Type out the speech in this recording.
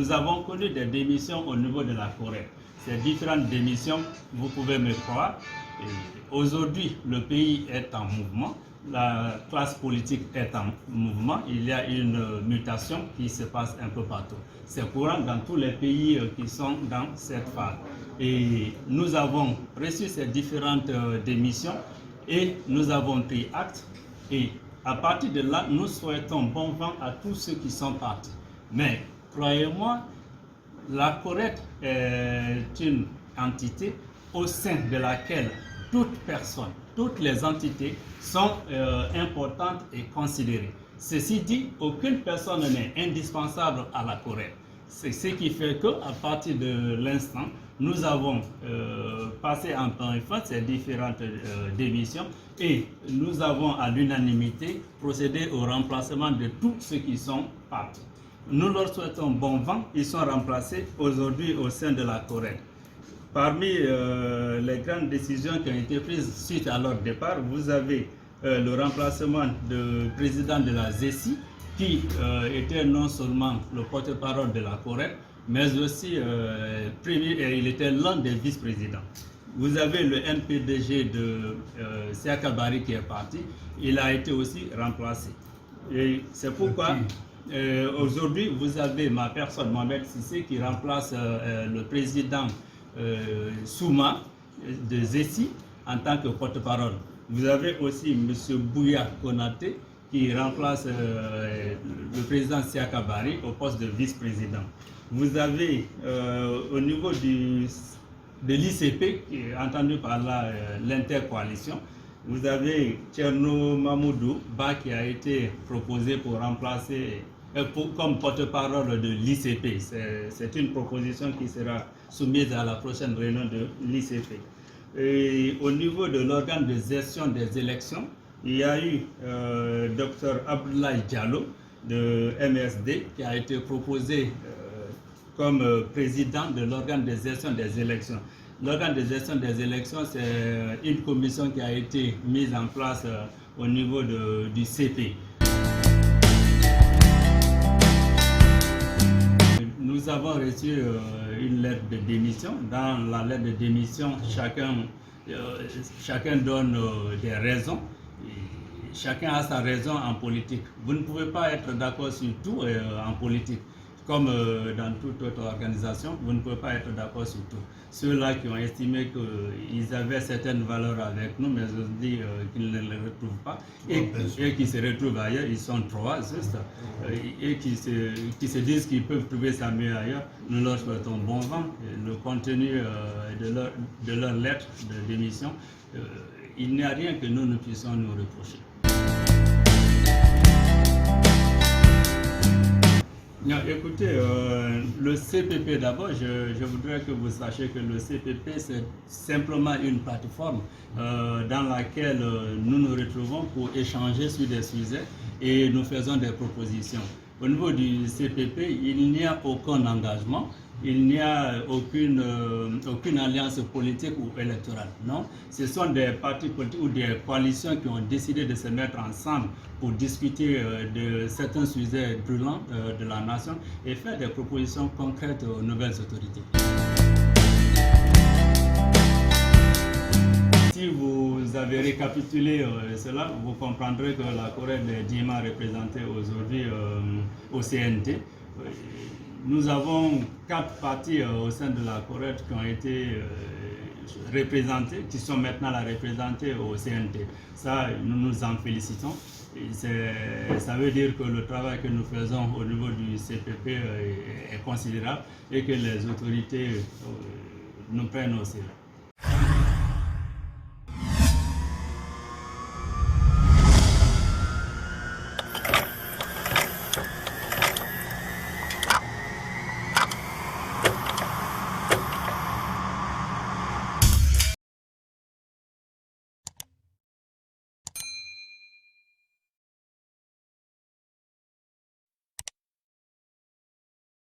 nous avons connu des démissions au niveau de la Corée. Ces différentes démissions, vous pouvez me croire, aujourd'hui le pays est en mouvement, la classe politique est en mouvement, il y a une mutation qui se passe un peu partout. C'est courant dans tous les pays qui sont dans cette phase. Et nous avons reçu ces différentes démissions et nous avons pris acte. Et à partir de là, nous souhaitons bon vent à tous ceux qui sont partis. Mais croyez-moi, la Corée est une entité au sein de laquelle toute personne, toutes les entités sont importantes et considérées. Ceci dit, aucune personne n'est indispensable à la Corée. C'est ce qui fait qu'à partir de l'instant, nous avons passé en temps et fin ces différentes démissions et nous avons à l'unanimité procédé au remplacement de tous ceux qui sont partis. Nous leur souhaitons bon vent, ils sont remplacés aujourd'hui au sein de la Corée. Parmi les grandes décisions qui ont été prises suite à leur départ, vous avez le remplacement du président de la ZECI, qui était non seulement le porte-parole de la Corée, mais aussi il était l'un des vice-présidents. Vous avez le NPDG de Siaka Barry qui est parti, il a été aussi remplacé. Et c'est pourquoi aujourd'hui vous avez ma personne, Mohamed Sissé, qui remplace le président Souma de ZECI en tant que porte-parole. Vous avez aussi M. Bouya Konaté qui remplace le président Siaka Barry au poste de vice-président. Vous avez au niveau de l'ICP, qui est entendu par là l'intercoalition, vous avez Tcherno Mamoudou Ba qui a été proposé pour remplacer comme porte-parole de l'ICP. C'est une proposition qui sera soumise à la prochaine réunion de l'ICP. Et au niveau de l'organe de gestion des élections, il y a eu Dr Abdoulaye Diallo de MSD qui a été proposé comme président de l'organe de gestion des élections. L'organe de gestion des élections, c'est une commission qui a été mise en place au niveau du CP. Nous avons reçu une lettre de démission. Dans la lettre de démission, chacun donne des raisons. Chacun a sa raison en politique. Vous ne pouvez pas être d'accord sur tout en politique. Comme dans toute autre organisation, vous ne pouvez pas être d'accord sur tout. Ceux-là qui ont estimé qu'ils avaient certaines valeurs avec nous, mais aujourd'hui qu'ils ne les retrouvent pas, et qui se retrouvent ailleurs, ils sont trois, juste, et qui se disent qu'ils peuvent trouver ça mieux ailleurs, nous leur souhaitons bon vent. Le contenu de leur lettre de démission, il n'y a rien que nous ne puissions nous reprocher. Non, écoutez, le CPP d'abord, je voudrais que vous sachiez que le CPP c'est simplement une plateforme dans laquelle nous nous retrouvons pour échanger sur des sujets et nous faisons des propositions. Au niveau du CPP, il n'y a aucun engagement, il n'y a aucune alliance politique ou électorale. Non, ce sont des partis politiques ou des coalitions qui ont décidé de se mettre ensemble pour discuter de certains sujets brûlants de la nation et faire des propositions concrètes aux nouvelles autorités. Si vous avez récapitulé cela, vous comprendrez que la Corée est dignement représentée aujourd'hui au CNT. Nous avons 4 partis au sein de la Corée qui ont été représentés, qui sont maintenant représentés au CNT. Ça, nous nous en félicitons. Ça veut dire que le travail que nous faisons au niveau du CPP est considérable et que les autorités nous prennent au sérieux.